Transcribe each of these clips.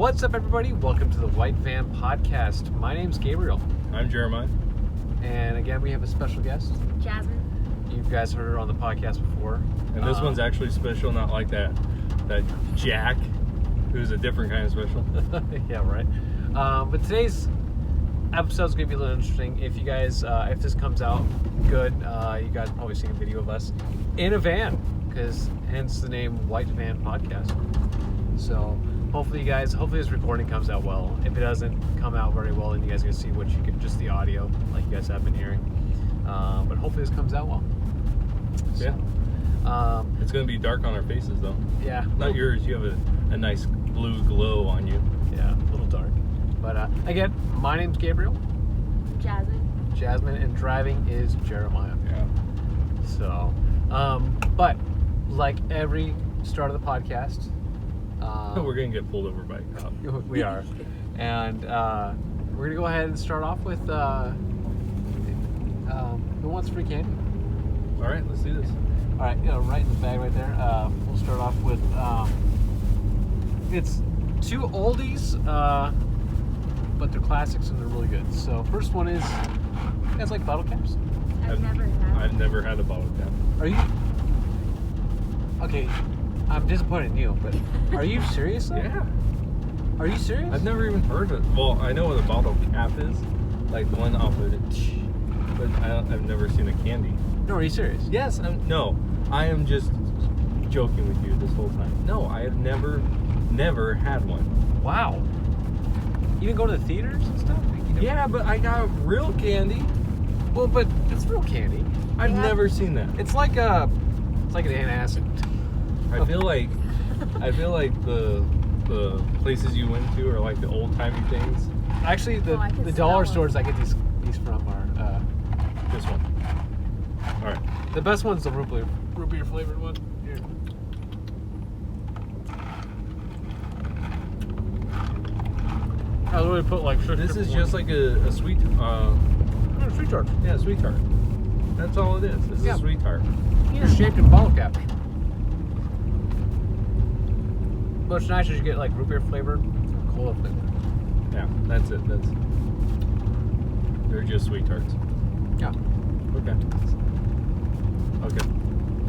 What's up, everybody? Welcome to the White Van Podcast. My name's Gabriel. I'm Jeremiah. And again, we have a special guest. Jasmine. You guys heard her on the podcast before. And this one's actually special, not like that Jack, who's a different kind of special. Yeah, right. But today's episode's going to be a little interesting. If you guys, if this comes out good, you guys probably seen a video of us in a van, because hence the name White Van Podcast. So hopefully this recording comes out well. If it doesn't come out very well, then you guys can see what you can, just the audio, like you guys have been hearing. But hopefully this comes out well. So, yeah. It's going to be dark on our faces, though. Yeah. Not yours. You have a nice blue glow on you. Yeah, a little dark. But again, my name's Gabriel. Jasmine, and driving is Jeremiah. Yeah. So, but like every start of the podcast, We're going to get pulled over by a cop. we are. And we're going to go ahead and start off with who wants free candy? All right, let's do this. All right, right in the bag right there. We'll start off with, it's two oldies, but they're classics and they're really good. So first one is, you guys like bottle caps? I've never had a bottle cap. Are you? Okay, I'm disappointed in you, but are you serious though? Yeah. Are you serious? I've never even heard of it. Well, I know what a bottle cap is, like the one off of it, but I've never seen a candy. No, are you serious? Yes, I am just joking with you this whole time. No, I have never had one. Wow. You didn't go to the theaters and stuff? Yeah, but I got real candy. Well, but it's real candy. I've never seen that. It's like an antacid. I feel like the places you went to are like the old timey things. Actually, the smell dollar them. stores I get these from are This one. All right. the best one's the root beer flavored one. Here. I literally put like sugar. This is just like a sweet. Sweet tart. Yeah, sweet tart. That's all it is. This is a sweet tart. It's shaped in bottle cap. What's nice is you get like root beer flavor, cola flavor. Yeah, that's it. They're just sweet tarts. Yeah. Okay.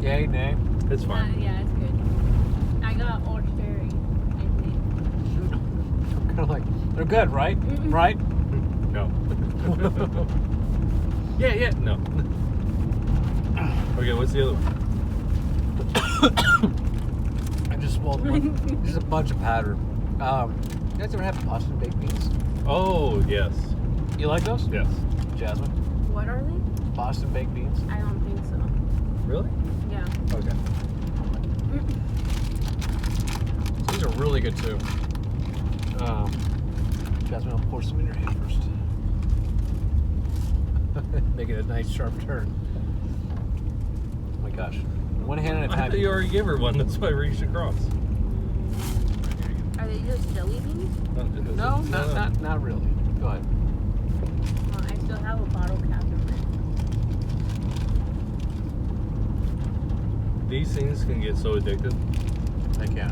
Yay, nay. It's fine. yeah, it's good. I got orange berry. I'm kind of like, they're good, right? Mm-mm. Right? No. Yeah. No. Okay, what's the other one? I just swallowed one. Just a bunch of powder. You guys ever have Boston baked beans? Oh, yes. You like those? Yes. Jasmine? What are they? Boston baked beans? I don't think so. Really? Yeah. Okay. These are really good too. Jasmine, I'll pour some in your hand first. Make it a nice sharp turn. Oh my gosh. One hand at a I time. thought you already gave her one, that's why I reached across. Are they just jelly beans? No, not really. Go ahead. Well, I still have a bottle cap in there. These things can get so addictive. I can.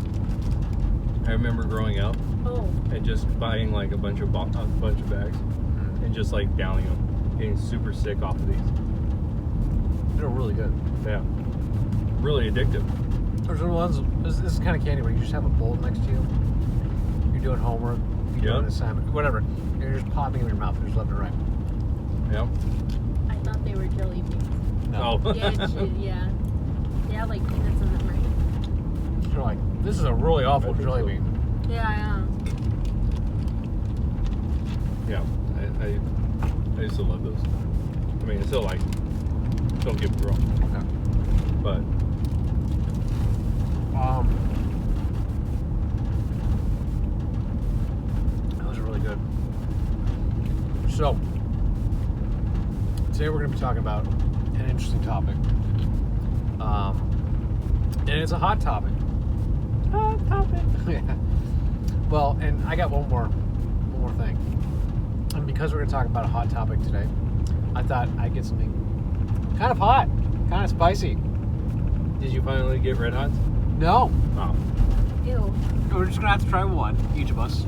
I remember growing up Oh. and just buying like a bunch of bags and just like downing them, getting super sick off of these. They're really good. Yeah. Really addictive. There's ones, this is kind of candy where you just have a bowl next to you. You're doing homework, you're doing an assignment, whatever. And you're just popping them in your mouth, just left and right. Yeah. I thought they were jelly beans. No. Oh. Yeah, yeah. They have like peanuts in them, right? You're like, this is a really awful jelly bean. Yeah. Yeah. I used to love those. I mean, I still like them. Don't get me wrong. Yeah. But those are really good. So, today we're going to be talking about an interesting topic. And it's a hot topic. Hot topic. Yeah. Well, and I got one more thing. And because we're going to talk about a hot topic today, I thought I'd get something kind of hot, kind of spicy. did you finally get Red Hots? No. Oh. Ew. We're just gonna have to try one, each of us.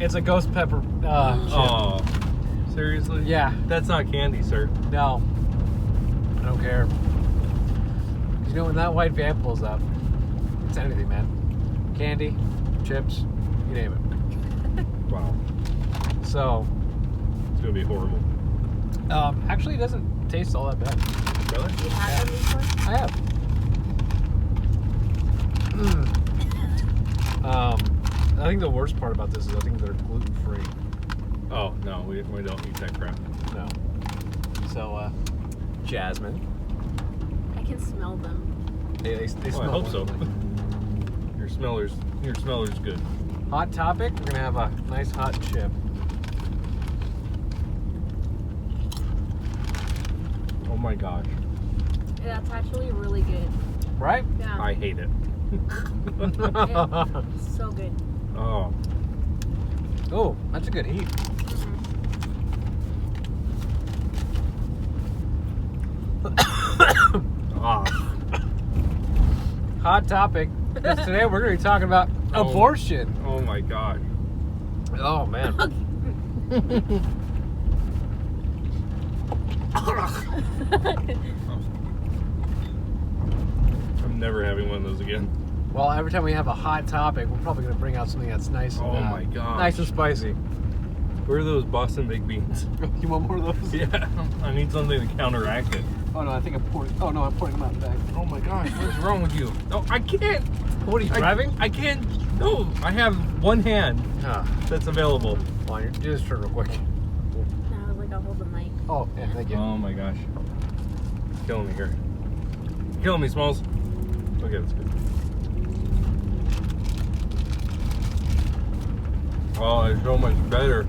It's a ghost pepper chip. Oh, seriously? Yeah. That's not candy, sir. No. I don't care. You know, when that white van pulls up, it's anything, man. Candy, chips, you name it. Wow. So, It's gonna be horrible. actually, it doesn't taste all that bad. Really? You had them before? I have. I think the worst part about this is I think they're gluten free. Oh no, we don't eat that crap. No. So, Jasmine. I can smell them. They Well, smell I hope so. wonderfully. Your smeller's good. Hot topic. We're gonna have a nice hot chip. Oh my gosh, Yeah, it's actually really good. Right? Yeah. I hate it. It's so good. Oh, Oh, that's a good heat. ah, Hot topic. 'Cause today we're gonna be talking about Oh. abortion. oh my god. Oh man. I'm never having one of those again. Well, every time we have a hot topic, we're probably gonna bring out something that's nice. And, Oh my gosh. Nice and spicy. Where are those Boston baked beans? You want more of those? Yeah, I need something to counteract it. Oh no, I think I'm pouring. Oh no, I'm pouring them out in the back. Oh my gosh, what's wrong with you? No, I can't. What are you driving? I can't. No, I have one hand Ah, that's available. come on, you do this turn real quick. No, I was like, I'll hold the mic. Oh yeah, thank you. Oh my gosh. Killing me here. Killing me, Smalls. Okay, that's good. Oh, it's so much better.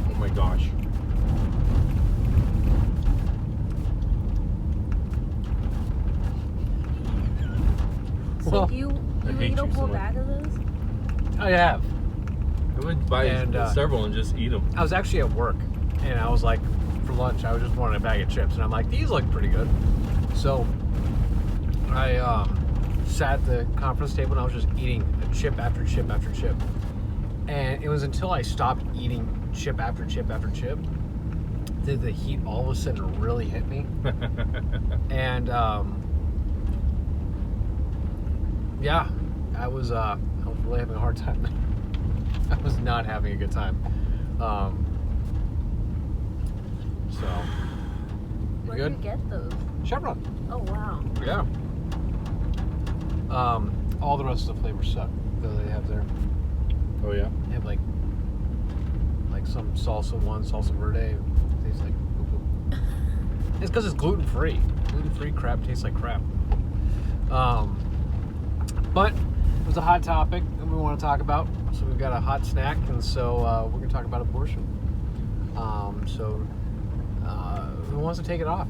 Oh my gosh. So Well, you I hate eat a you so whole much. bag of those? I have. I would buy And, several and just eat them. I was actually at work, and I was like, for lunch, I was just wanting a bag of chips, and I'm like, these look pretty good. So I sat at the conference table, and I was just eating a chip after chip after chip. And it was until I stopped eating chip after chip after chip did the heat all of a sudden really hit me. And yeah, I was really having a hard time. I was not having a good time. So Where good? do you get those? Chevron. Oh, wow. Yeah. All the rest of the flavors suck that they have there. Oh yeah. They have like some salsa one, salsa verde. Tastes like poo-poo. It's because it's gluten free. Gluten free crap tastes like crap. But it was a hot topic that we want to talk about. So we've got a hot snack, and so we're gonna talk about abortion. Who wants to take it off?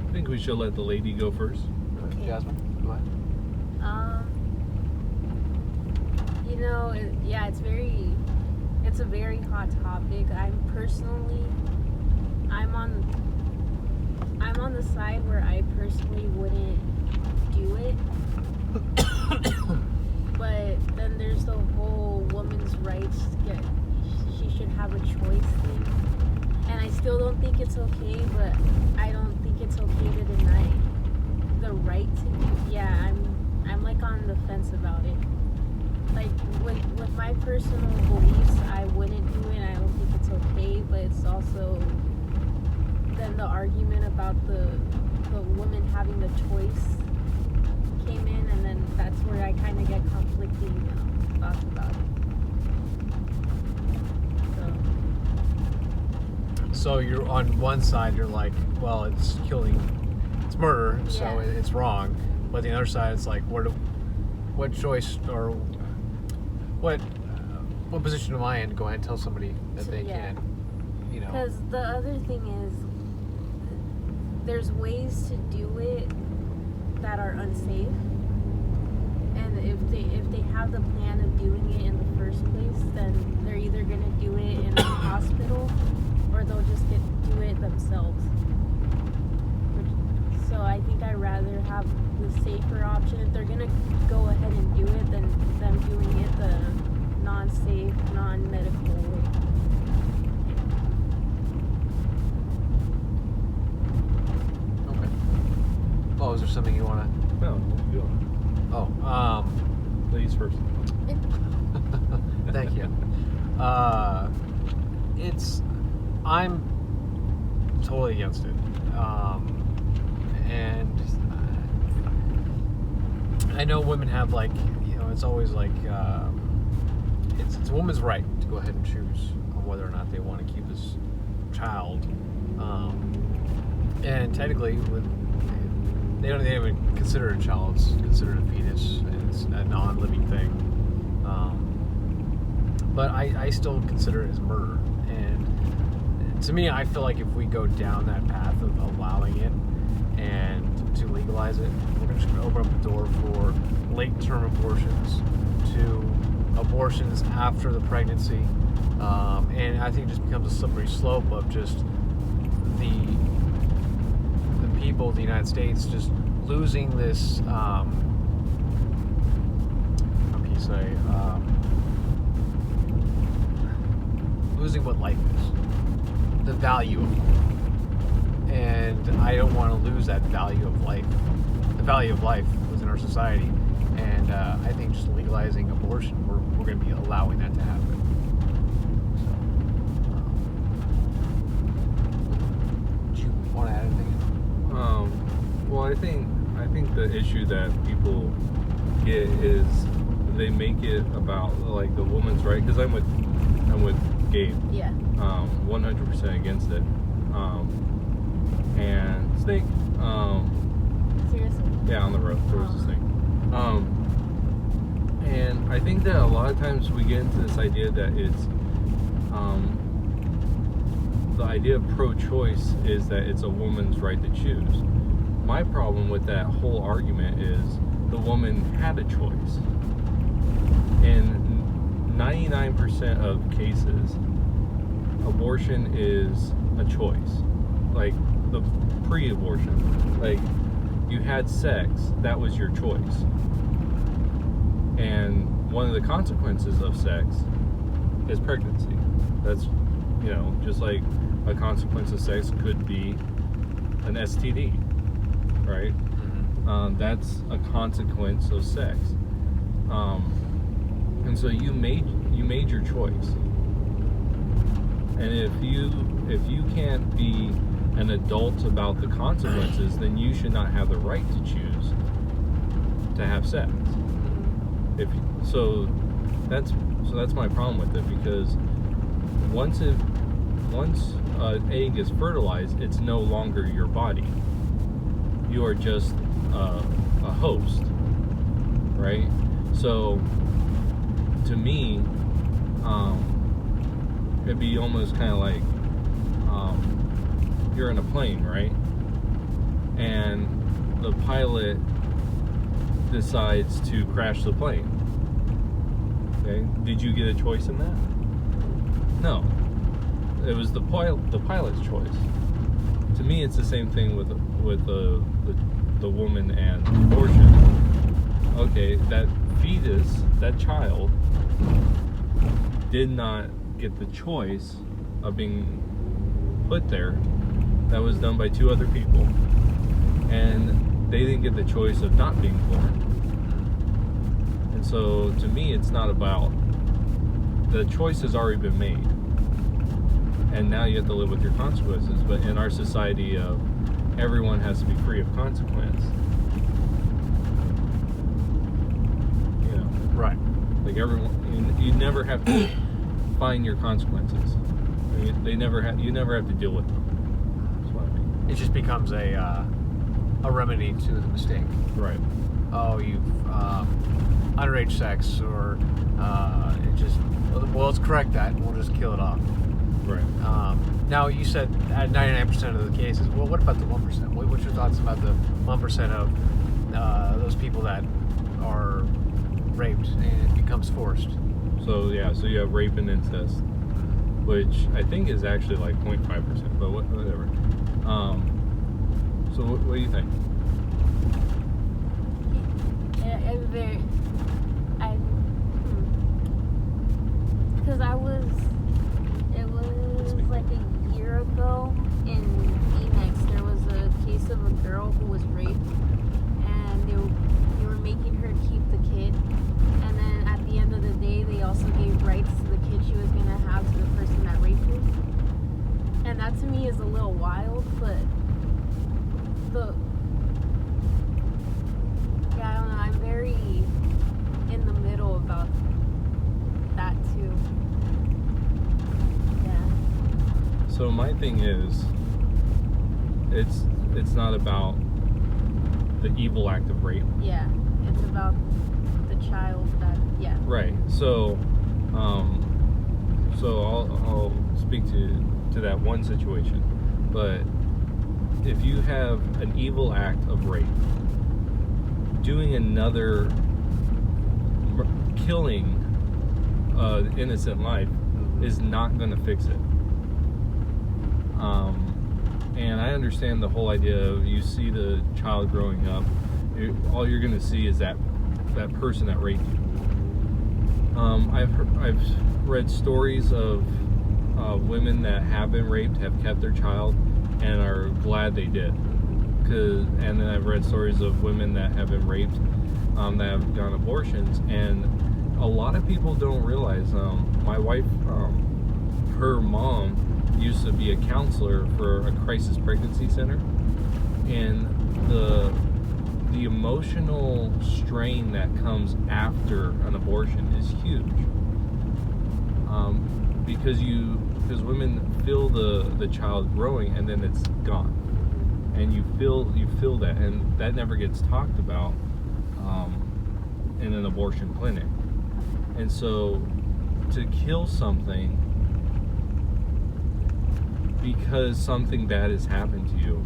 I think we should let the lady go first. Okay. Jasmine, go ahead. You know, it's a very hot topic. I'm on the side where I personally wouldn't do it. But then there's the whole woman's rights, she should have a choice thing. And I still don't think it's okay, but I don't think it's okay to deny the right to do. Yeah, I'm like on the fence about it. Like with my personal beliefs, I wouldn't do it. I don't think it's okay, but it's also then the argument about the woman having the choice came in, and then that's where I kind of get conflicting thoughts about it. So you're on one side, you're like, well, it's it's murder, so Yeah. it's wrong. But the other side, it's like, what choice or what position am I in to go ahead and tell somebody that they Yeah. can, you know? Because the other thing is, there's ways to do it that are unsafe, and if they have the plan of doing it in the first place, then they're either gonna do it in a hospital or they'll just do it themselves. I think I'd rather have the safer option. If they're gonna go ahead and do it, then them doing it the non-safe, non-medical way. Okay. Oh, is there something you want to? No, you go. Oh, Ladies first. thank you. I'm totally against it. And I know women have it's always it's a woman's right to go ahead and choose on whether or not they want to keep this child. And technically, they don't even consider it a child; it's considered a fetus, and it's a non-living thing. But I still consider it as murder. And to me, I feel like if we go down that path of allowing it and to legalize it, we're just going to open up the door for late-term abortions, to abortions after the pregnancy, and I think it just becomes a slippery slope of just the people of the United States just losing this. How can you say? Losing what life is, the value of life. And I don't want to lose that value of life, the value of life within our society. And I think just legalizing abortion, we're going to be allowing that to happen. So, do you want to add anything? Well, I think the issue that people get is they make it about the woman's right, because I'm with Gabe. Yeah. 100% against it. And snake. Seriously? Yeah, on the road there was a snake. And I think that a lot of times we get into this idea that it's the idea of pro-choice is that it's a woman's right to choose. My problem with that whole argument is the woman had a choice. In 99% of cases, abortion is a choice. Like the pre-abortion, you had sex, that was your choice. And one of the consequences of sex is pregnancy. That's, just like a consequence of sex could be an STD, right? Mm-hmm. That's a consequence of sex. And so you made your choice. And if you can't be an adult about the consequences, then you should not have the right to choose to have sex. So that's my problem with it, because once an egg is fertilized, it's no longer your body. You are just a host, right? So to me, it'd be almost kind of like you're in a plane, right? And the pilot decides to crash the plane. Okay, did you get a choice in that? No, it was the pilot's choice. To me, it's the same thing with the woman and abortion. Okay, that fetus, that child, did not get the choice of being put there. That was done by two other people, and they didn't get the choice of not being born. And so to me, it's not about, the choice has already been made, and now you have to live with your consequences. But in our society of everyone has to be free of consequence, right, like everyone, you never have to find your consequences. You never have to deal with them. That's what I mean. It just becomes a remedy to the mistake. Right. Oh, you've underage sex, or let's correct that and we'll just kill it off. Right. Now, you said at 99% of the cases. Well, what about the 1%? What's your thoughts about the 1% of those people that are raped and it becomes forced? So you have rape and incest, which I think is actually like 0.5%, but whatever. So what do you think? Because it was like a year ago in Phoenix, there was a case of a girl who was raped, and they were making her keep the kid, and then at the end of the day, they also gave rights to the kid she was going to have to the person that raped her. And that to me is a little wild, but I don't know, I'm very in the middle about that too. Yeah. So my thing is, it's not about the evil act of rape. Yeah, it's about the child that, yeah. Right. So, I'll speak to that one situation, but if you have an evil act of rape, doing another killing innocent life is not going to fix it. And I understand the whole idea of you see the child growing up, all you're going to see is that person that raped you. I've read stories of women that have been raped, have kept their child, and are glad they did. And then I've read stories of women that have been raped, that have done abortions, and a lot of people don't realize. My wife, her mom used to be a counselor for a crisis pregnancy center, and the emotional strain that comes after an abortion is huge. Because women feel the child growing, and then it's gone, and you feel that, and that never gets talked about in an abortion clinic. And so to kill something because something bad has happened to you,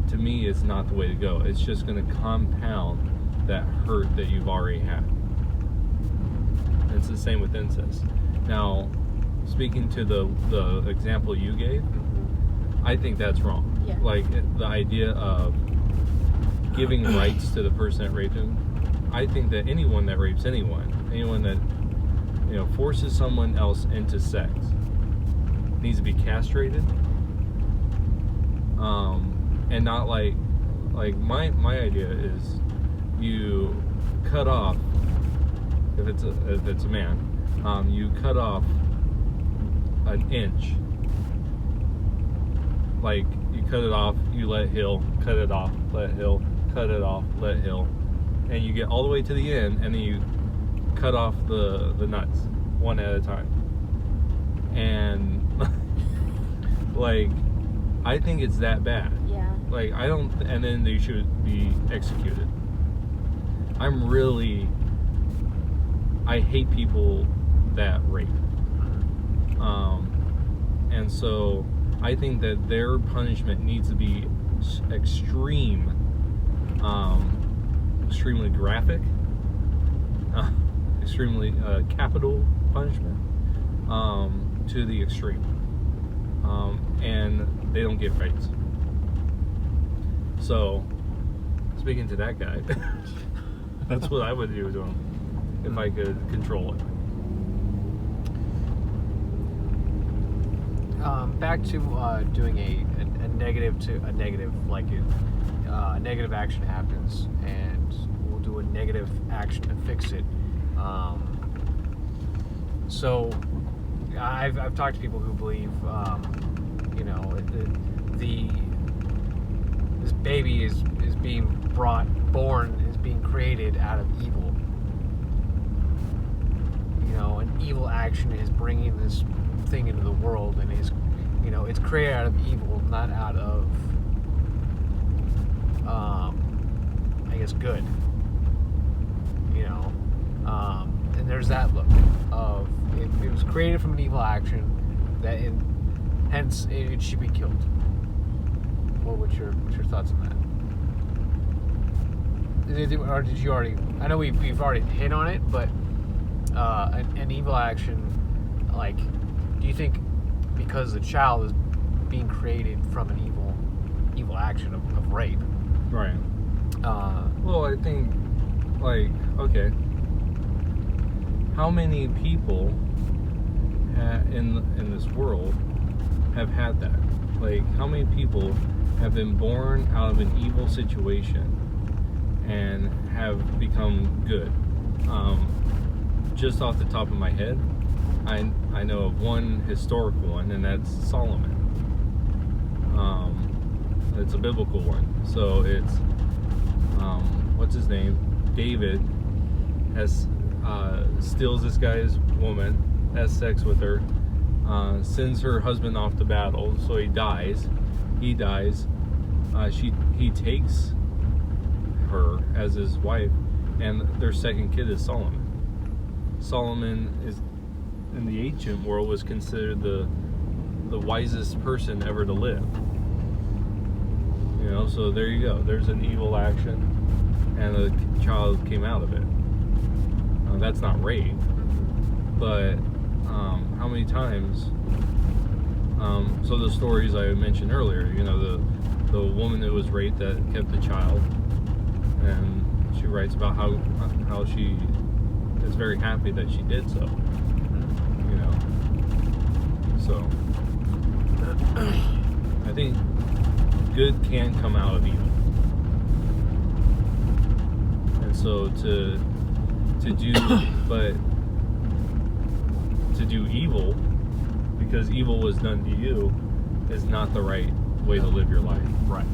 to me, is not the way to go. It's just going to compound that hurt that you've already had. It's the same with incest. Now, speaking to the example you gave, I think that's wrong. Yeah. Like, the idea of giving rights to the person that raped him, I think that anyone that rapes anyone that, forces someone else into sex, needs to be castrated. And not like my idea is you cut off, if it's a man, you cut off an inch. Like, you cut it off, you let it heal, cut it off, let it heal, cut it off, let it heal, and you get all the way to the end, and then you cut off the nuts one at a time. And like, I think it's that bad. Yeah. Like, and then they should be executed. I hate people that rape. And so I think that their punishment needs to be extremely graphic, extremely capital punishment, to the extreme. And they don't get rights. So, speaking to that guy, that's what I would do to him if I could control it. Back to doing a negative to a negative, like a negative action happens, and we'll do a negative action to fix it. So I've talked to people who believe, this baby is being born, is being created out of evil. An evil action is bringing this thing into the world, and is, it's created out of evil, not out of, I guess, good. And there's that look of it was created from an evil action, hence it should be killed. What's your thoughts on that? Or did you already? I know we've already hit on it, but an evil action, like, do you think because the child is being created from an evil action of rape, Right. Well, I think, like, okay, how many people in this world have had that? Like, how many people have been born out of an evil situation and have become good? Just off the top of my head, I know of one historical one, and that's Solomon. It's a biblical one. So it's what's his name? David steals this guy's woman, has sex with her, sends her husband off to battle, so he dies. He takes her as his wife, and their second kid is Solomon. Solomon is, in the ancient world, was considered the wisest person ever to live. You know, so there you go. There's an evil action, and a child came out of it. That's not rape, but how many times? So the stories I mentioned earlier, you know, the woman that was raped that kept the child, and she writes about how she is very happy that she did so. You know, so I think good can come out of evil, and so to do evil because evil was done to you is not the right way to live your life. Right.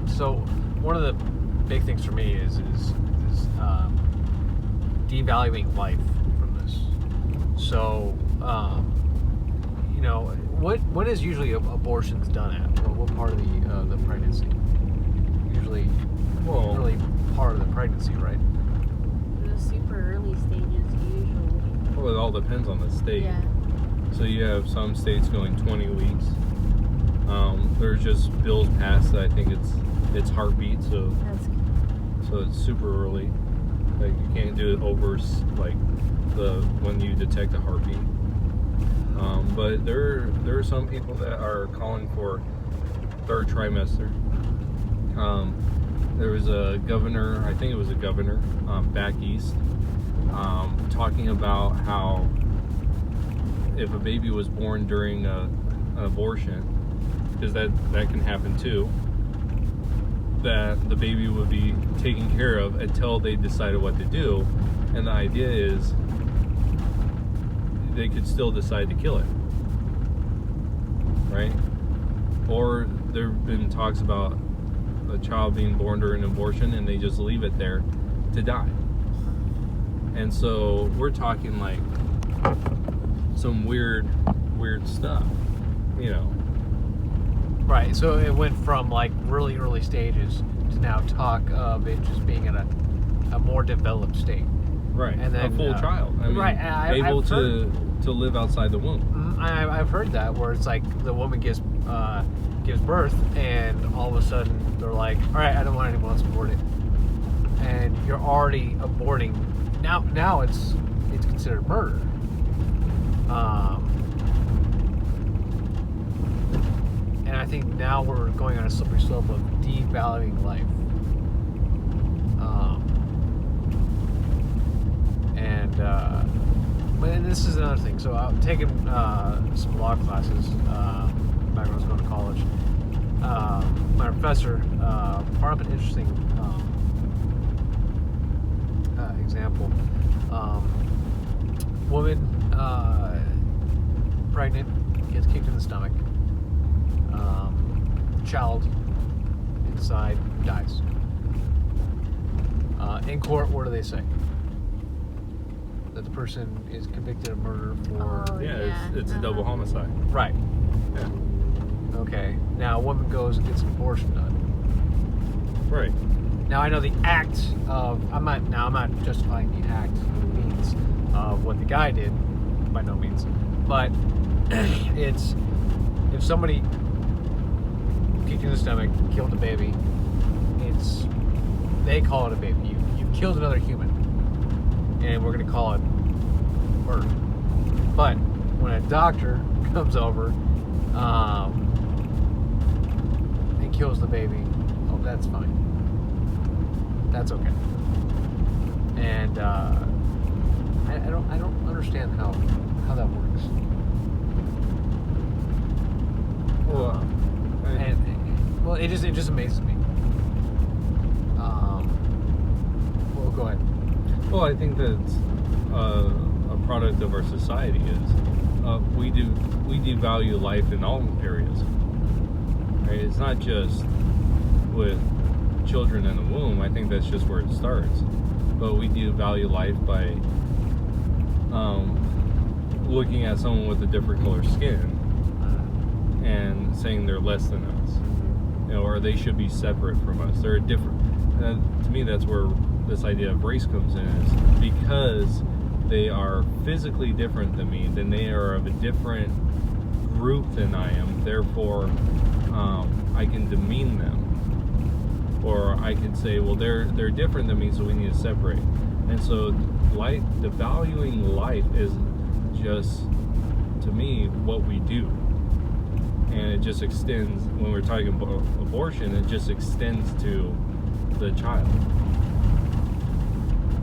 So one of the big things for me is devaluing life from this. So, you know, what is usually abortions done at? What part of the pregnancy? Usually, early part of the pregnancy, right? The super early stages usually. Well, it all depends on the state. Yeah. So you have some states going 20 weeks. There's just bills passed that I think it's heartbeat, so it's super early. Like you can't do it over like when you detect a heartbeat. But there are some people that are calling for third trimester. There was a governor, I think it was a governor back east, talking about how if a baby was born during an abortion, because that can happen too, that the baby would be taken care of until they decided what to do, and the idea is they could still decide to kill it, right? Or there have been talks about a child being born during an abortion and they just leave it there to die. And so we're talking like some weird stuff, you know. Right. So it went from like really early stages to now talk of it just being in a more developed state. Right. And then a full child. I mean, right. able to live outside the womb. I've heard that where it's like the woman gives birth and all of a sudden they're like, all right, I don't want anyone else to abort it, and you're already aborting. Now it's considered murder. And I think now we're going on a slippery slope of devaluing life. And this is another thing. So I've taken some law classes back when I was going to college. My professor brought up an interesting example. Woman pregnant, gets kicked in the stomach. Child inside dies. In court, what do they say? That the person is convicted of murder for... It's a double homicide. Right. Yeah. Okay. Now, a woman goes and gets an abortion done. Right. Now, I know the act of... I'm not justifying the act means of what the guy did, by no means. But it's... If somebody kicked you in the stomach, killed a baby, they call it a baby. You've killed another human. And we're going to call it murder. But when a doctor comes over and kills the baby, that's fine. That's okay. And I don't understand how that works. Well, Well, it just amazes me. Well, go ahead. Well, I think that's a product of our society is we devalue life in all areas. Right? It's not just with children in the womb. I think that's just where it starts. But we devalue life by looking at someone with a different color skin and saying they're less than us, you know, or they should be separate from us. They're different. To me, that's where this idea of race comes in, is because they are physically different than me, then they are of a different group than I am. Therefore, I can demean them, or I could say, well, they're different than me, so we need to separate. And so, devaluing life is just, to me, what we do. And it just extends, when we're talking about abortion, it just extends to the child.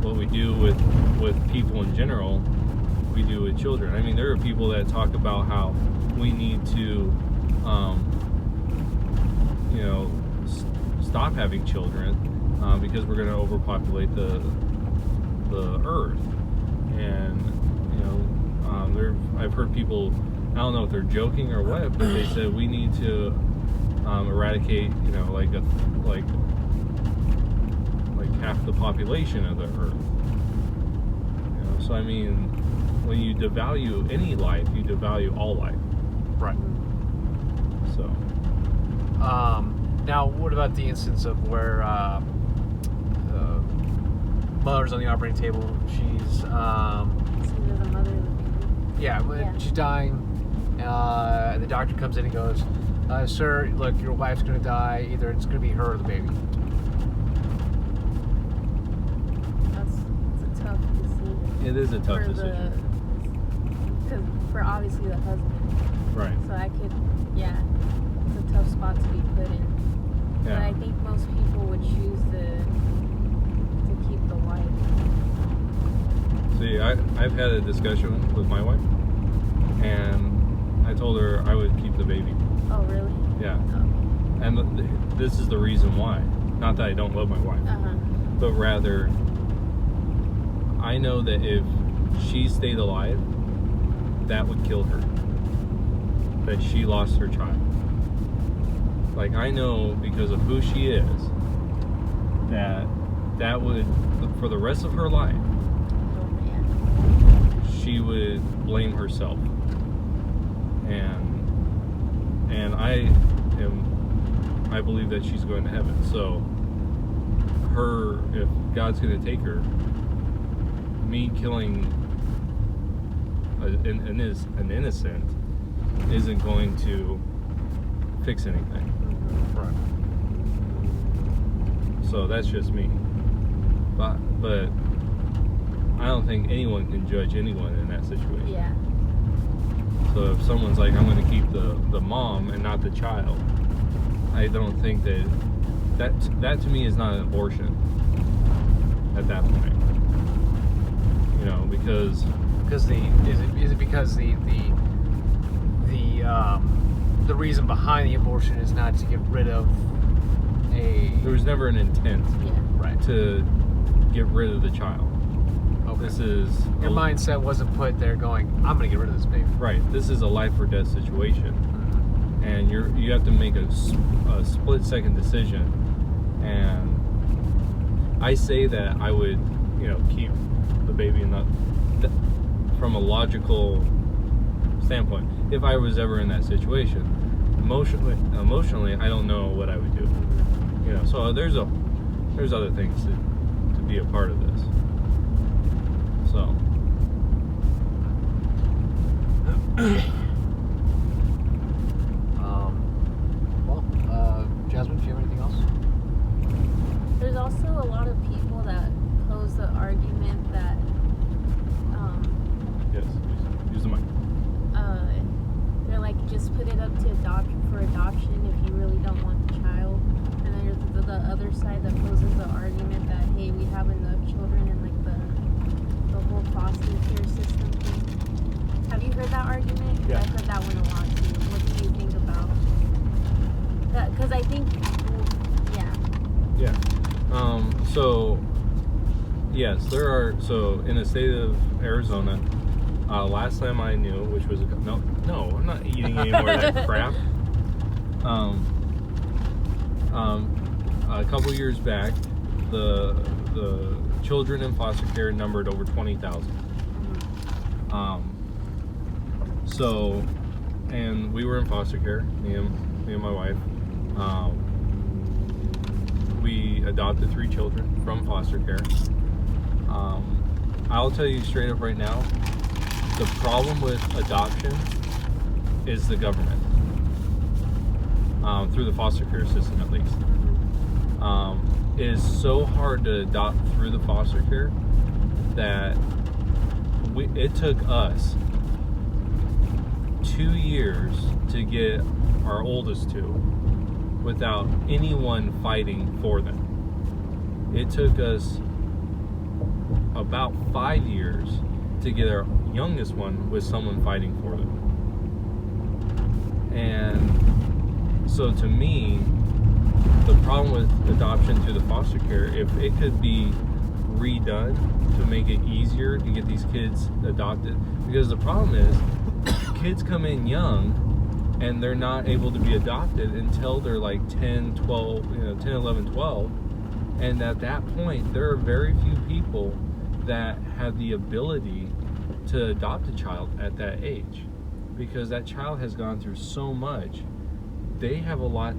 What we do with people in general, we do with children. I mean, there are people that talk about how we need to, stop having children because we're going to overpopulate the earth. And, I've heard people, I don't know if they're joking or what, but they said we need to eradicate, like half the population of the earth. So I mean, when you devalue any life, you devalue all life. Right. So. Now, what about the instance of where mother's on the operating table? She's she's dying. The doctor comes in and goes, "Sir, look, your wife's going to die. Either it's going to be her or the baby." It's a tough decision. It is a tough decision. Because for obviously the husband. Right. So it's a tough spot to be put in. Yeah. But I think most people would choose to keep the wife. See, I've had a discussion with my wife, and I told her I would keep the baby. Oh, really? Yeah. Oh. And this is the reason why. Not that I don't love my wife, but rather, I know that if she stayed alive, that would kill her. That she lost her child. Like, I know because of who she is, that would, for the rest of her life, she would blame herself. And I believe that she's going to heaven. So if God's going to take her, me killing an innocent isn't going to fix anything. Right. So that's just me. But I don't think anyone can judge anyone in that situation. Yeah. So if someone's like, I'm going to keep the mom and not the child, I don't think that to me is not an abortion at that point. Because is it because the reason behind the abortion is not to get rid of there was never an intent right to get rid of the child. Okay. This is your mindset wasn't put there going, I'm gonna get rid of this baby. Right. This is a life or death situation, and you have to make a split second decision. And I say that I would keep the baby from a logical standpoint. If I was ever in that situation, emotionally, I don't know what I would do. So there's other things to be a part of this. So. Jasmine, do you have anything else? There's also a lot of people that pose the argument that Yes, use the mic. they're like, just put it up to adoption if you really don't want the child. And then there's the other side that poses the argument that, hey, we have enough children in like the whole foster care system thing. Have you heard that argument? Yeah. I've heard that one a lot too. What do you think about that? Because I think, Yeah. So, yes, there are. So, in the state of Arizona, last time I knew, which was no, I'm not eating any more of that crap. A couple years back, the children in foster care numbered over 20,000. So, and we were in foster care, me and my wife. We adopted 3 children from foster care. I'll tell you straight up right now, the problem with adoption is the government, through the foster care system at least. It is so hard to adopt through the foster care that it took us 2 years to get our oldest 2 without anyone fighting for them. It took us about 5 years to get our youngest one with someone fighting for them. And so to me, the problem with adoption through the foster care, if it could be redone to make it easier to get these kids adopted, because the problem is kids come in young and they're not able to be adopted until they're like 10, 12, 10, 11, 12. And at that point, there are very few people that have the ability to adopt a child at that age, because that child has gone through so much. They have a lot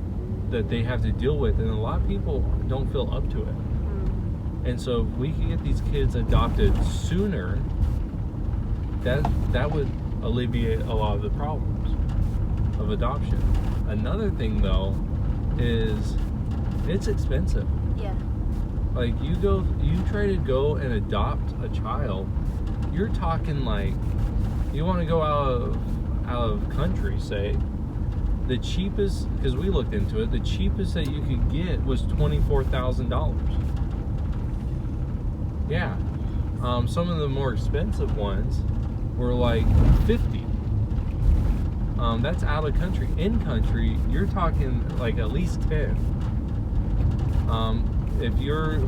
that they have to deal with, and a lot of people don't feel up to it. And so if we can get these kids adopted sooner, that would alleviate a lot of the problems of adoption. Another thing though is it's expensive. Yeah. Like you try to go and adopt a child, you're talking like, you want to go out of country, say, the cheapest, because we looked into it, the cheapest that you could get was $24,000. Yeah. Some of the more expensive ones were like 50. That's out of country. In country, you're talking like at least 10. If you're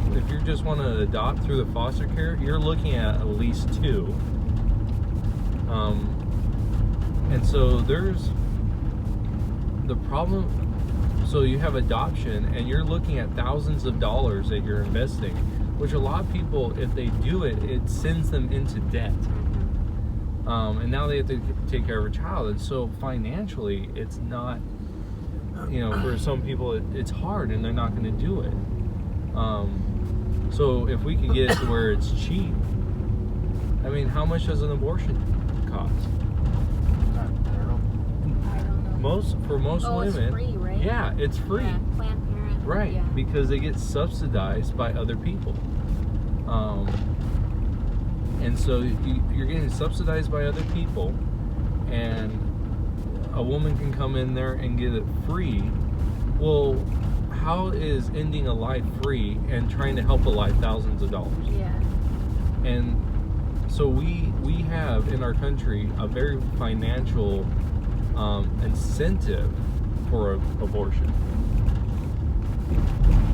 just want to adopt through the foster care, you're looking at least 2. And so there's the problem. So you have adoption, and you're looking at thousands of dollars that you're investing, which a lot of people, if they do it, it sends them into debt. And now they have to take care of a child, and so financially, it's not, for some people, it's hard, and they're not going to do it. So if we could get it to where it's cheap, I mean, how much does an abortion cost? I don't know. For most women, it's free, right? Yeah, it's free. Yeah, Planned Parenthood. Right, Yeah. because they get subsidized by other people. And so you're getting subsidized by other people, and a woman can come in there and get it free. Well, how is ending a life free and trying to help a life thousands of dollars? Yeah. And so we have in our country a very financial incentive for abortion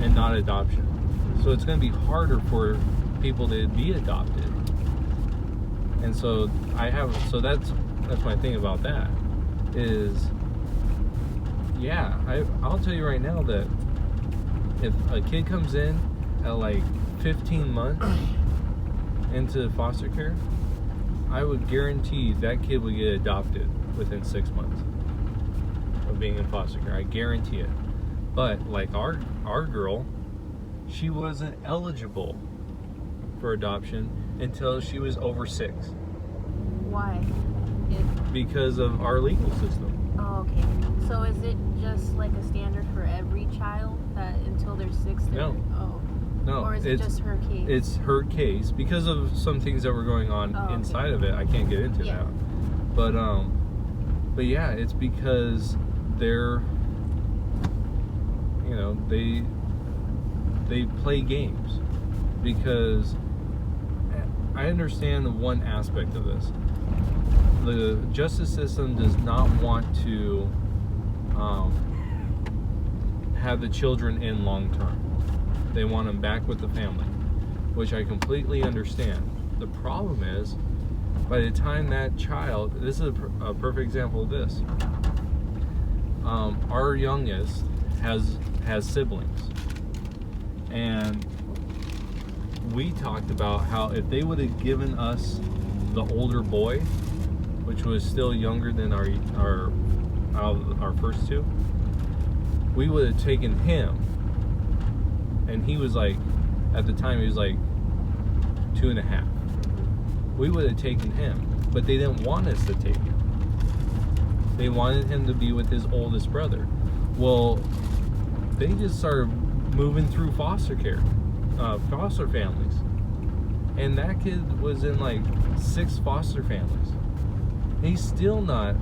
and not adoption. So it's going to be harder for people to be adopted. And so that's my thing about that is, yeah, I'll tell you right now that if a kid comes in at like 15 months into foster care, I would guarantee that kid would get adopted within 6 months of being in foster care. I guarantee it. But like our girl, she wasn't eligible for adoption until she was over 6. Why? Because of our legal system. Oh, okay. So is it just like a standard for every child that until they're 6? No. Oh. No. Or is it just her case? It's her case because of some things that were going on inside of it. I can't get into that. But But yeah, it's because they're, you know, they play games. Because I understand one aspect of this. The justice system does not want to have the children in long term. They want them back with the family, which I completely understand. The problem is, by the time that child, this is a perfect example of this. Our youngest has siblings, and we talked about how if they would have given us the older boy, which was still younger than our first two, we would have taken him. And he was like, at the time, he was like 2.5. We would have taken him, but they didn't want us to take him. They wanted him to be with his oldest brother. Well, they just started moving through foster families. And that kid was in like 6 foster families. He's still not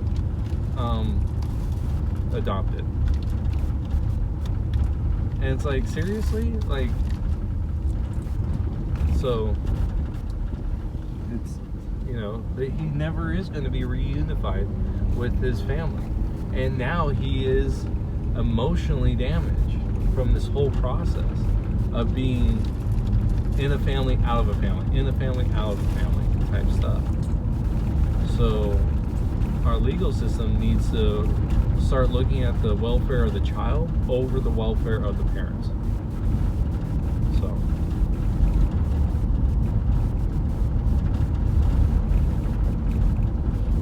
adopted. And it's like, seriously? Like, so it's, you know, he never is going to be reunified with his family. And now he is emotionally damaged from this whole process of being in a family, out of a family, in a family, out of a family type stuff. So our legal system needs to start looking at the welfare of the child over the welfare of the parents. So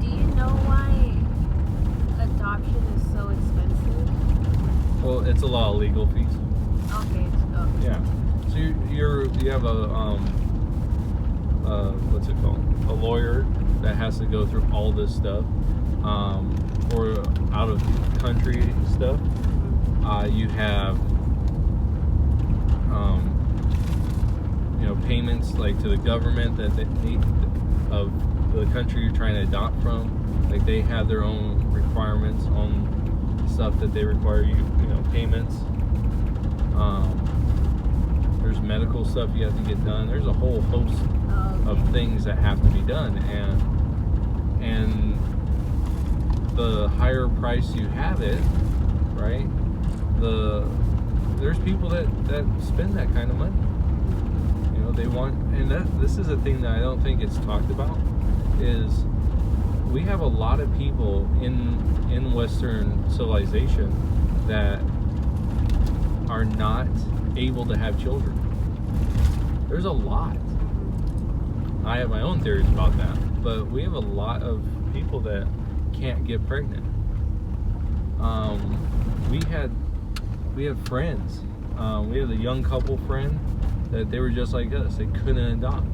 Do you know why adoption is so expensive? well, it's a lot of legal fees. Okay. Yeah. So you have a what's it called? A lawyer that has to go through all this stuff. Or out of country stuff. You have you know, payments like to the government that they need of the country you're trying to adopt from. Like they have their own requirements on stuff that they require you know, payments. There's medical stuff you have to get done. There's a whole host of things that have to be done, and the higher price you have it, right? There's people that spend that kind of money. You know, they want, and this is a thing that I don't think it's talked about, is we have a lot of people in Western civilization that are not able to have children. There's a lot. I have my own theories about that, but we have a lot of people that can't get pregnant. We have friends. We have a young couple friend that they were just like us. They couldn't adopt.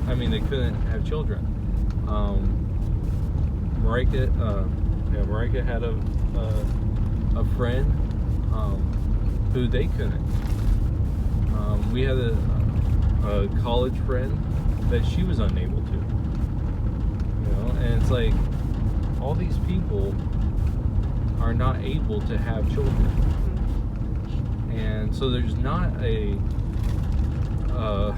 I mean, they couldn't have children. Marika had a friend who they couldn't. We had a college friend that she was unable to. You know, and it's like all these people are not able to have children, and so there's not a I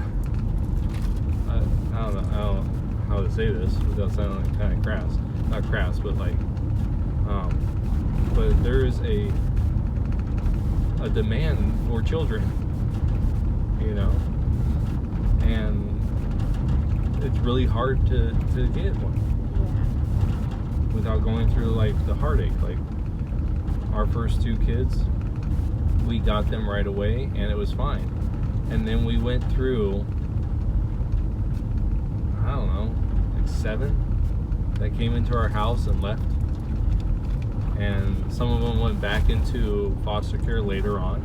don't know how to say this without sounding kind of crass. Not crass, but like, but there is a demand for children, you know, and it's really hard to get one without going through like the heartache. Like our first 2 kids, we got them right away and it was fine. And then we went through, I don't know, like 7 that came into our house and left. And some of them went back into foster care later on.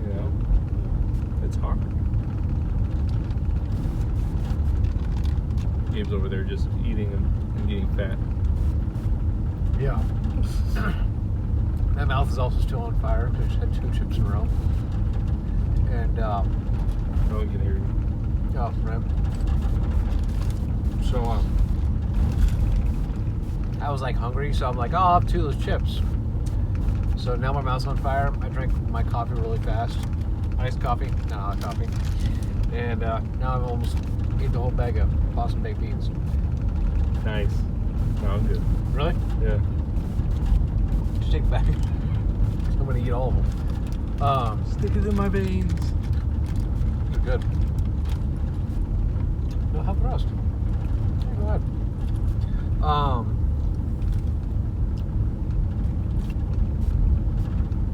You know, it's hard. Gabe's over there just eating and getting fat. Yeah. My mouth is also still on fire because I just had 2 chips in a row. And, No one can hear you. oh, right. So, I was like hungry, so I'm like, oh, I'll have 2 of those chips. So now my mouth's on fire. I drank my coffee really fast. Iced coffee, not hot coffee. And now I'm almost eating the whole bag of Boston baked beans. Nice. Sound good. Really? Yeah. Just take it back. I'm gonna eat all of them. Stick it in my veins. You're good. No, have the rest. Yeah, go ahead.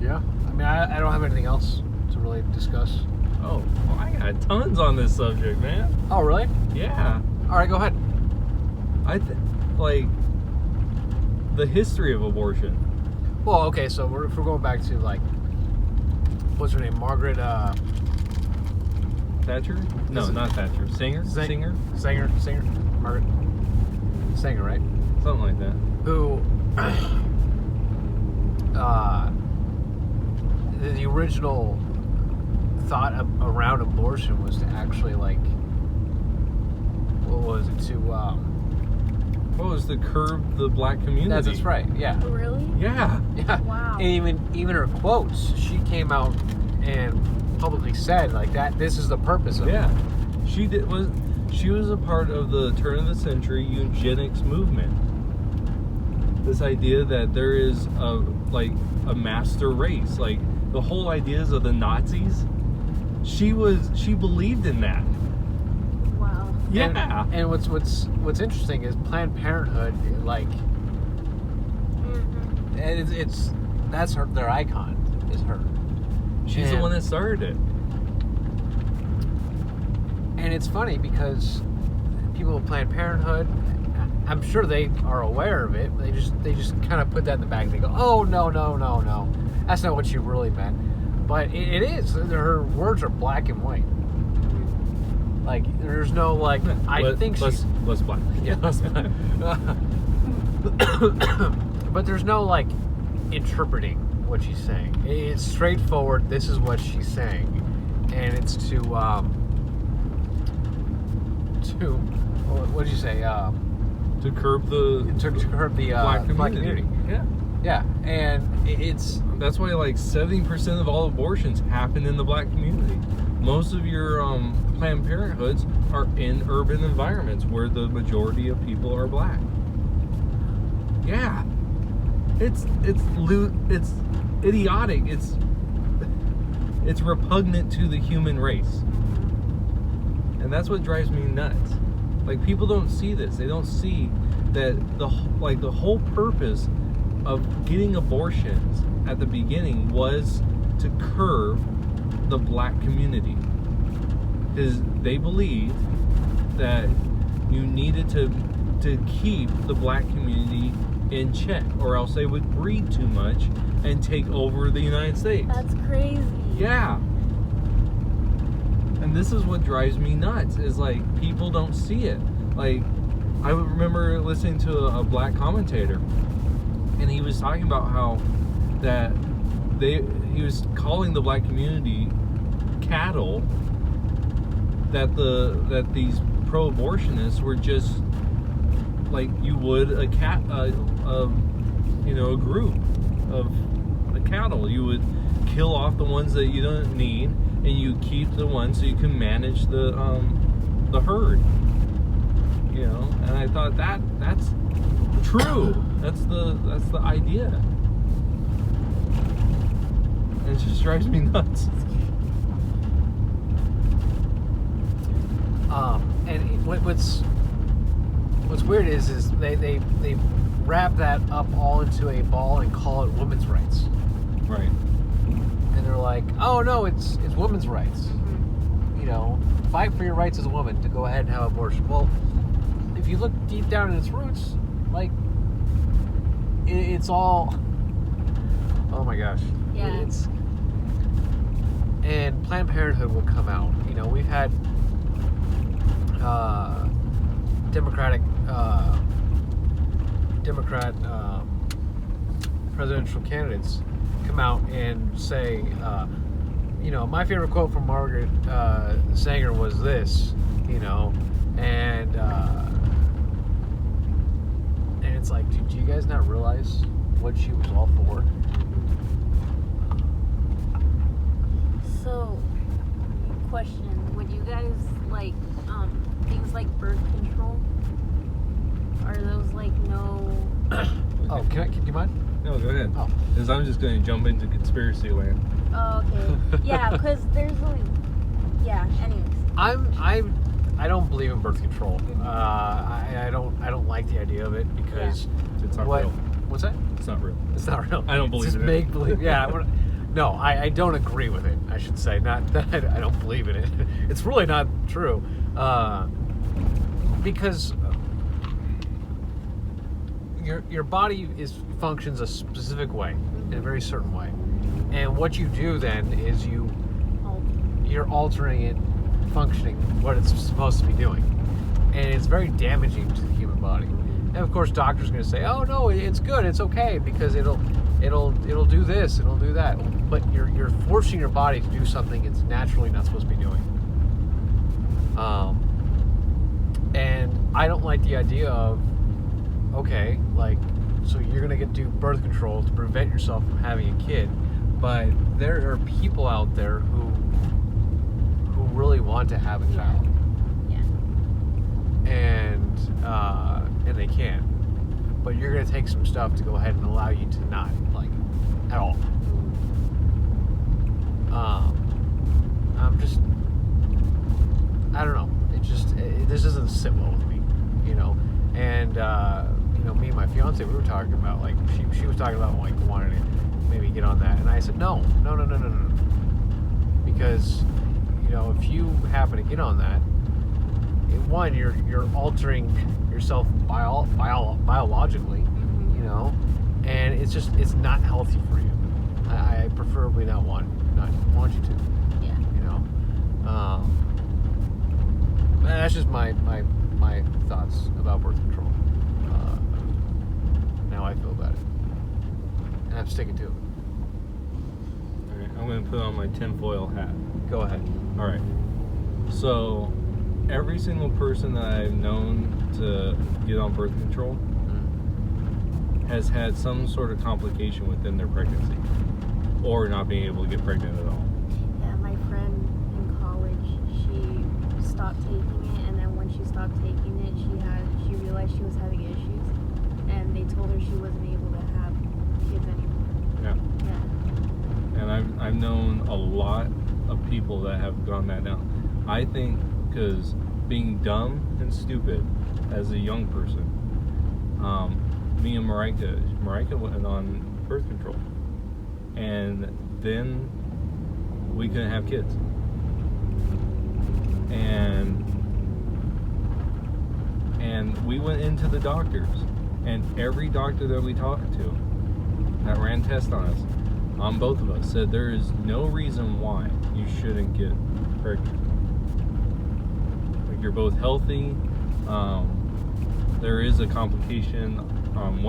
Yeah. I mean, I don't have anything else to really discuss. Oh, well, I got tons on this subject, man. Oh, really? Yeah. All right, go ahead. Like the history of abortion. Well, okay, so if we're going back to like, what's her name, Margaret Thatcher? No, not Thatcher. Singer? Singer? Singer, Margaret Sanger, right? Something like that. Who, the original thought around abortion was to actually like, what was it, to What was to curb the black community? that's right, yeah. Really? Yeah. Yeah. Wow. And even her quotes, she came out and publicly said like that. This is the purpose of Yeah. it. She was a part of the turn of the century eugenics movement. This idea that there is a master race, like the whole ideas of the Nazis. She believed in that. Wow. Yeah. And what's interesting is Planned Parenthood, like, Mm-hmm. it's that's their icon is her. She's the And- one that started it. And it's funny because people with Planned Parenthood, I'm sure they are aware of it. But they just kind of put that in the bag. They go, oh no, that's not what she really meant. But it is. Her words are black and white. Like there's no like. I think she's less black. yeah. But there's no like interpreting what she's saying. It's straightforward. This is what she's saying, and it's to what did you say? To curb the To curb the black black community. community. Yeah, and it's That's why like 70% of all abortions happen in the black community. Most of your Planned Parenthoods are in urban environments where the majority of people are black. Yeah, it's idiotic. It's repugnant to the human race, and that's what drives me nuts. Like people don't see this. They don't see that the whole purpose of getting abortions at the beginning was to curb the black community, because they believed that you needed to keep the black community in check, or else they would breed too much and take over the United States. That's crazy. Yeah. And this is what drives me nuts, is like people don't see it. Like I remember listening to a black commentator, and he was talking about how that he was calling the black community cattle, that these pro-abortionists were just like you would a group of cattle. You would kill off the ones that you don't need, and you keep the ones so you can manage the herd. You know, and I thought that's true. That's the idea. And it just drives me nuts. And what's weird is they wrap that up all into a ball and call it women's rights. Right. And they're like, oh no, it's women's rights. You know, fight for your rights as a woman to go ahead and have abortion. Well, if you look deep down in its roots, like it's all, oh my gosh. Yeah. And Planned Parenthood will come out. You know, we've had Democrat presidential candidates come out and say, you know, my favorite quote from Margaret Sanger was this, you know, and it's like, do you guys not realize what she was all for? So, question: would you guys like things like birth control? Are those like no? Oh, can you mind? No, go ahead. Oh. Because I'm just going to jump into conspiracy land. Oh, okay. Yeah, because there's only. Yeah. Anyways. I don't believe in birth control. I don't like the idea of it because It's not real. What's that? It's not real. It's not real. I don't believe it's in it. make believe. Yeah. No, I don't agree with it. I should say, not that I don't believe in it. It's really not true, because your body functions a specific way, in a very certain way, and what you do then is you're altering it functioning what it's supposed to be doing, and it's very damaging to the human body. And of course, doctors are going to say, "Oh no, it's good, it's okay because it'll do this, it'll do that." But you're forcing your body to do something it's naturally not supposed to be doing. And I don't like the idea of, okay, like, so you're gonna do birth control to prevent yourself from having a kid, but there are people out there who really want to have a child. Yeah. And they can. But you're gonna take some stuff to go ahead and allow you to not, like, at all. I don't know. This doesn't sit well with me, you know. And me and my fiance, we were talking about, like, she was talking about, like, wanting to maybe get on that, and I said no, because if you happen to get on that, one, you're altering yourself biologically, and it's not healthy for you. I preferably not want you to. Yeah. That's just my thoughts about birth control. How I feel about it, and I'm sticking to it. All right, I'm going to put on my tinfoil hat. Go ahead. All right. So, every single person that I've known to get on birth control has had some sort of complication within their pregnancy, or not being able to get pregnant at all. Yeah, my friend in college, she stopped taking it, and then when she stopped taking it, she realized she was having issues, and they told her she wasn't able to have kids anymore. Yeah. Yeah. And I've known a lot of people that have gone that down. I think because being dumb and stupid as a young person, me and Marika went on birth control, and then we couldn't have kids, and we went into the doctors, and every doctor that we talked to that ran tests on us, on both of us, said there is no reason why you shouldn't get pregnant. Like, you're both healthy. There is a complication on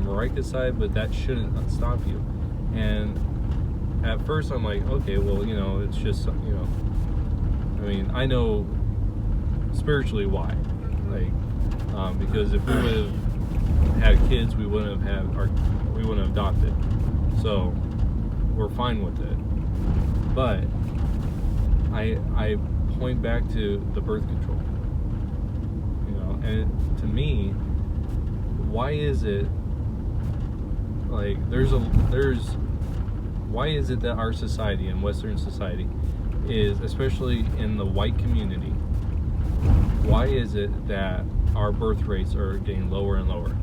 Marika's side, but that shouldn't stop you. And at first I'm like, okay, well, it's just, I mean, I know spiritually why. Like, because if we would have had kids, we wouldn't have adopted. So we're fine with it. But I point back to the birth control. And to me, why is it like why is it that our society and Western society is, especially in the white community, why is it that our birth rates are getting lower and lower?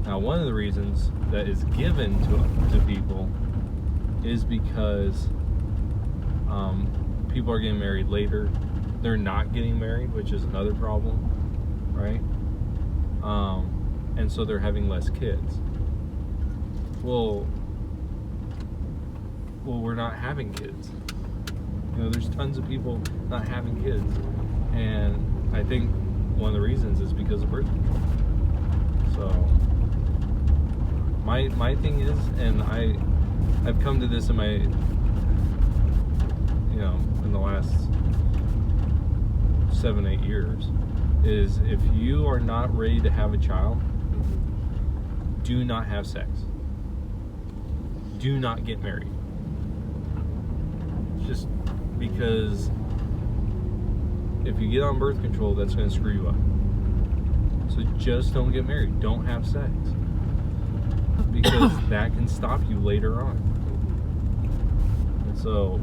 Now, one of the reasons that is given to people is because people are getting married later. They're not getting married, which is another problem, right? And so they're having less kids. Well, we're not having kids. There's tons of people not having kids, and I think one of the reasons is because of birth control. So my thing is, and I've come to this in my, in the last 7-8 years, is if you are not ready to have a child, do not have sex. Do not get married. Just because if you get on birth control, that's going to screw you up. So just don't get married. Don't have sex. Because that can stop you later on. And so,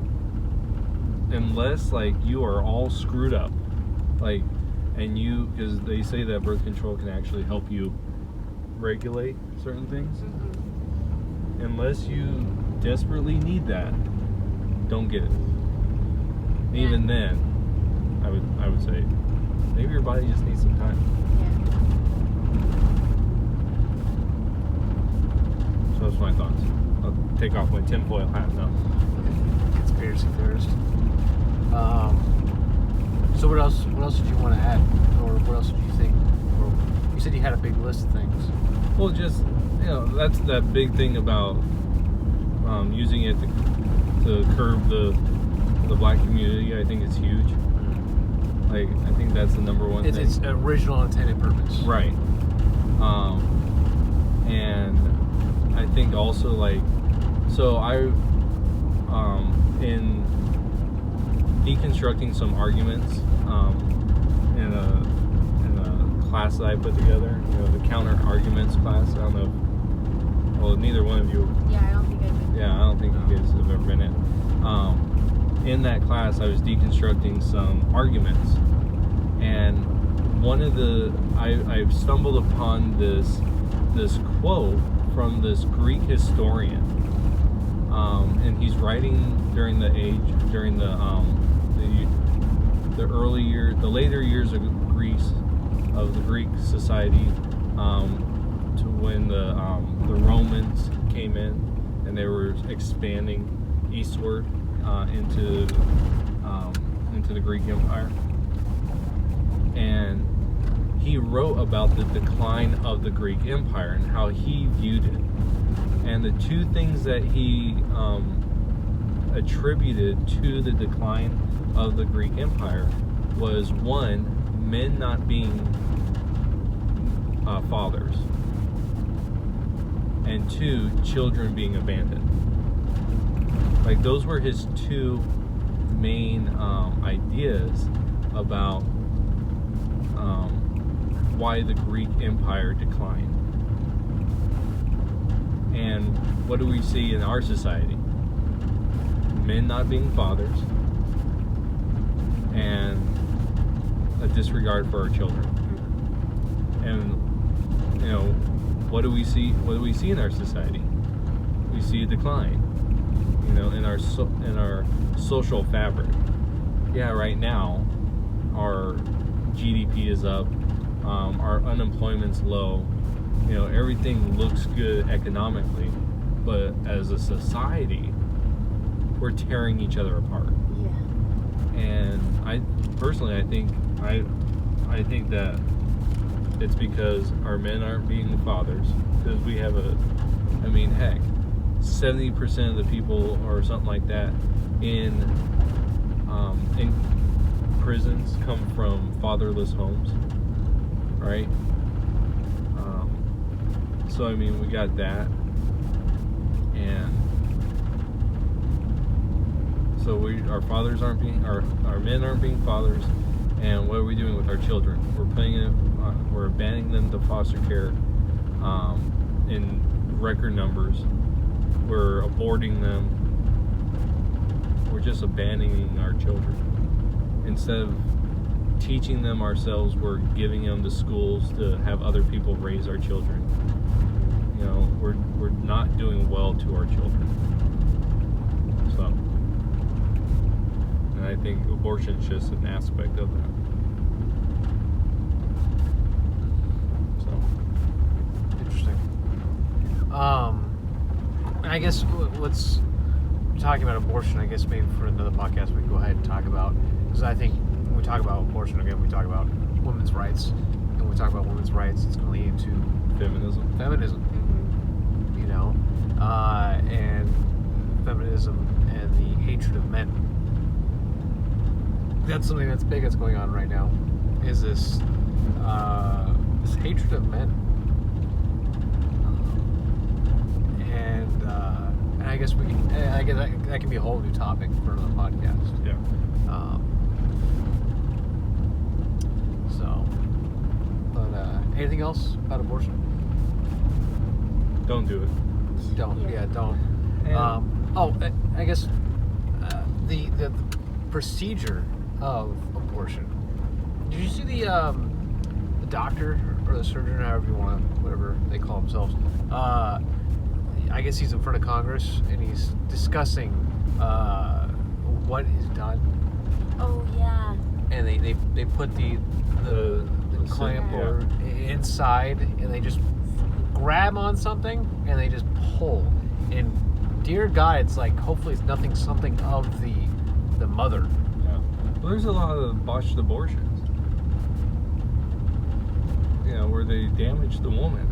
unless like you are all screwed up, like, and you, because they say that birth control can actually help you regulate certain things. Unless you desperately need that, don't get it. Even then, I would say maybe your body just needs some time. So that's my thoughts. I'll take off my tinfoil hat now. Conspiracy theorist. So what else did you want to add, or what else did you think? Or you said you had a big list of things. Well, just, you know, that's that big thing about using it to curb the black community. I think it's huge. Like, I think that's the number one thing. It's original intended purpose. Right. And I think also, like, so in deconstructing some arguments in a class that I put together, you know, the counter arguments class. I don't know. Well, neither one of you. Yeah, I don't think I did. Yeah, I don't think you guys have ever been in. In that class, I was deconstructing some arguments, and one of I stumbled upon this quote from this Greek historian, and he's writing during the later years of Greece, of the Greek society, to when the Romans came in and they were expanding eastward into the Greek Empire, and he wrote about the decline of the Greek Empire and how he viewed it. And the two things that he attributed to the decline of the Greek Empire was, one, men not being fathers, and two, children being abandoned. Like, those were his two main ideas about why the Greek Empire declined. And what do we see in our society? Men not being fathers, and a disregard for our children. And, you know, what do we see in our society? We see a decline, you know, in our social fabric. Yeah, right now our GDP is up, our unemployment's low, you know, everything looks good economically, but as a society, we're tearing each other apart. Yeah. And I personally, I think that it's because our men aren't being fathers, because we have heck, 70% of the people or something like that in prisons come from fatherless homes, right? So we got that, and so our men aren't being fathers, and what are we doing with our children? We're abandoning them to foster care in record numbers. We're aborting them. We're just abandoning our children. Instead of teaching them ourselves, we're giving them to schools to have other people raise our children. You know, we're not doing well to our children. So, and I think abortion is just an aspect of that. So, Interesting. I guess let's talking about abortion. I guess maybe for another podcast we can go ahead and talk about, because I think when we talk about abortion again, we talk about women's rights, and when we talk about women's rights, it's going to lead into feminism. Mm-hmm. You know, and feminism and the hatred of men. That's something that's big that's going on right now. Is this this hatred of men. And I guess I guess that can be a whole new topic for another podcast. Yeah. But anything else about abortion? Don't do it. Don't. Yeah, don't. And I guess the procedure of abortion. Did you see the doctor or the surgeon, however you want to, whatever they call themselves? I guess he's in front of Congress and he's discussing what is done. Oh yeah. And they put the clamp yeah. or inside, and they just grab on something and they just pull. And dear God, it's like hopefully it's something of the mother. Yeah. Well, there's a lot of botched abortions. Where they damage the woman.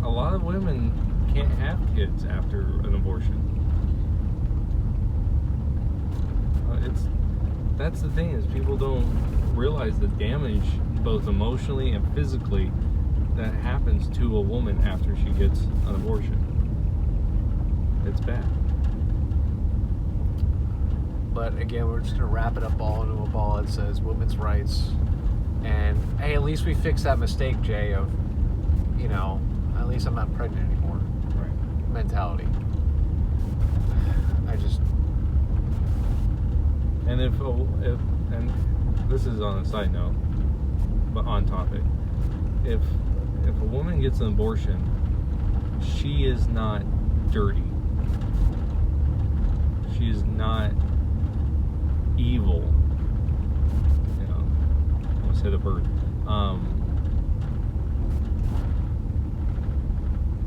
A lot of women can't have kids after an abortion. That's the thing, is people don't realize the damage, both emotionally and physically, that happens to a woman after she gets an abortion. It's bad. But again, we're just gonna wrap it up all into a ball that says women's rights. And hey, at least we fixed that mistake, Jay, of, at least I'm not pregnant anymore. Right. Mentality. And and this is on a side note, but on topic, if a woman gets an abortion, she is not dirty. She is not evil. I almost hit a bird.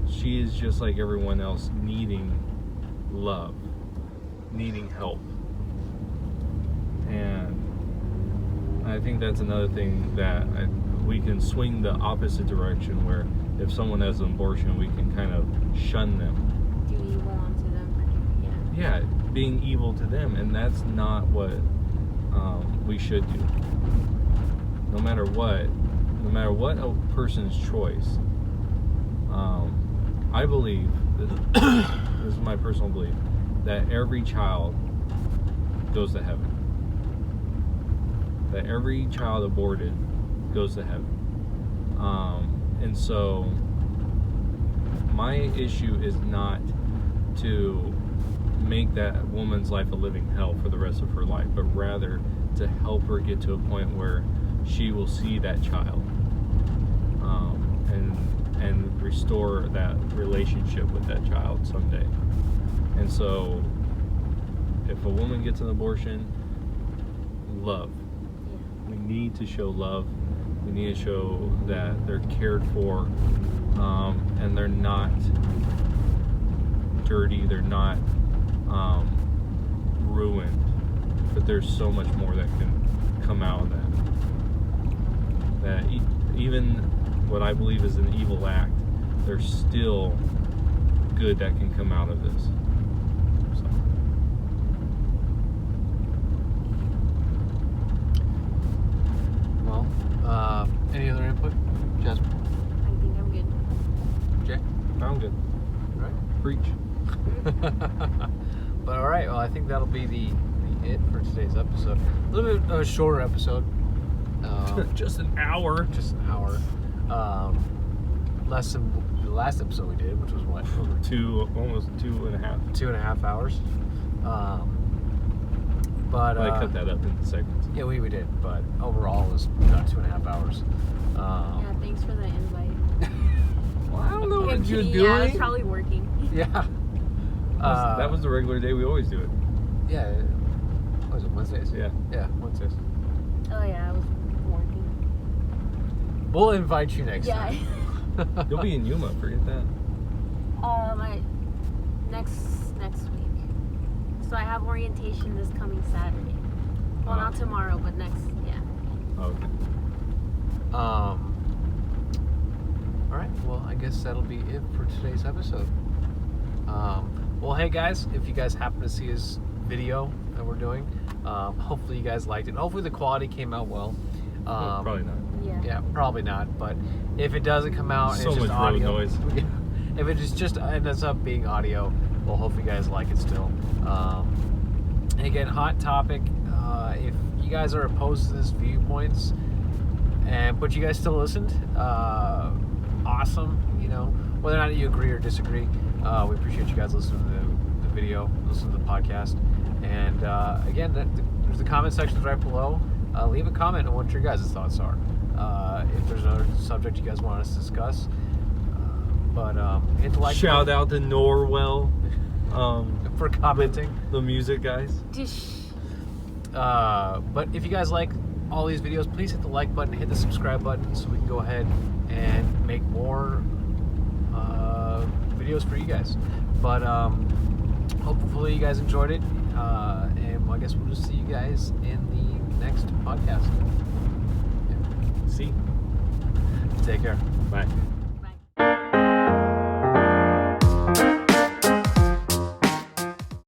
She is just like everyone else, needing love, needing help. And I think that's another thing that we can swing the opposite direction, where if someone has an abortion, we can kind of shun them. Do evil onto them. Yeah, being evil to them, and that's not what we should do. No matter what a person's choice, I believe, this is my personal belief, that every child goes to heaven. That every child aborted goes to heaven. And so my issue is not to make that woman's life a living hell for the rest of her life, but rather to help her get to a point where she will see that child, and restore that relationship with that child someday. And so if a woman gets an abortion, love. We need to show love. We need to show that they're cared for, and they're not dirty, they're not ruined, but there's so much more that can come out of that. Even what I believe is an evil act, there's still good that can come out of this. So. Well, any other input, Jasmine? I think I'm good. Jay? I'm good. All right. Preach. But all right, well, I think that'll be the it for today's episode. A little bit of a shorter episode. Just an hour. Just an hour. Less than the last episode we did, which was what? Almost 2.5. 2.5 hours. But I cut that up into segments. Yeah, we did. But overall, it was about 2.5 hours. Yeah, thanks for the invite. Well, I don't know what you're doing. Yeah, I was probably working. Yeah. That was the regular day we always do it. Yeah. What was it, Wednesdays? Yeah. Yeah, Wednesdays. Oh yeah, I was working. We'll invite you next time. You'll be in Yuma, forget that. Next week. So I have orientation this coming Saturday. Well, not tomorrow, but next. Yeah. Okay. All right. Well, I guess that'll be it for today's episode. Well, hey guys, if you guys happen to see this video that we're doing, hopefully you guys liked it. Hopefully the quality came out well. Probably not. Yeah, probably not. But if it doesn't come out, and So it's just much road audio. noise. If it just ends up being audio, well, hope you guys like it still. And again, hot topic. If you guys are opposed to this viewpoints, but you guys still listened, awesome. You know, whether or not you agree or disagree, we appreciate you guys listening to the video, listening to the podcast. And again, there's the comment sections right below. Leave a comment on what your guys' thoughts are. If there's another subject you guys want us to discuss, but hit the like Shout button out to Norwell, for commenting. the music guys. But if you guys like all these videos, please hit the like button, hit the subscribe button, so we can go ahead and make more videos for you guys. But hopefully you guys enjoyed it, and I guess we'll just see you guys in the next podcast. See. Take care. Bye.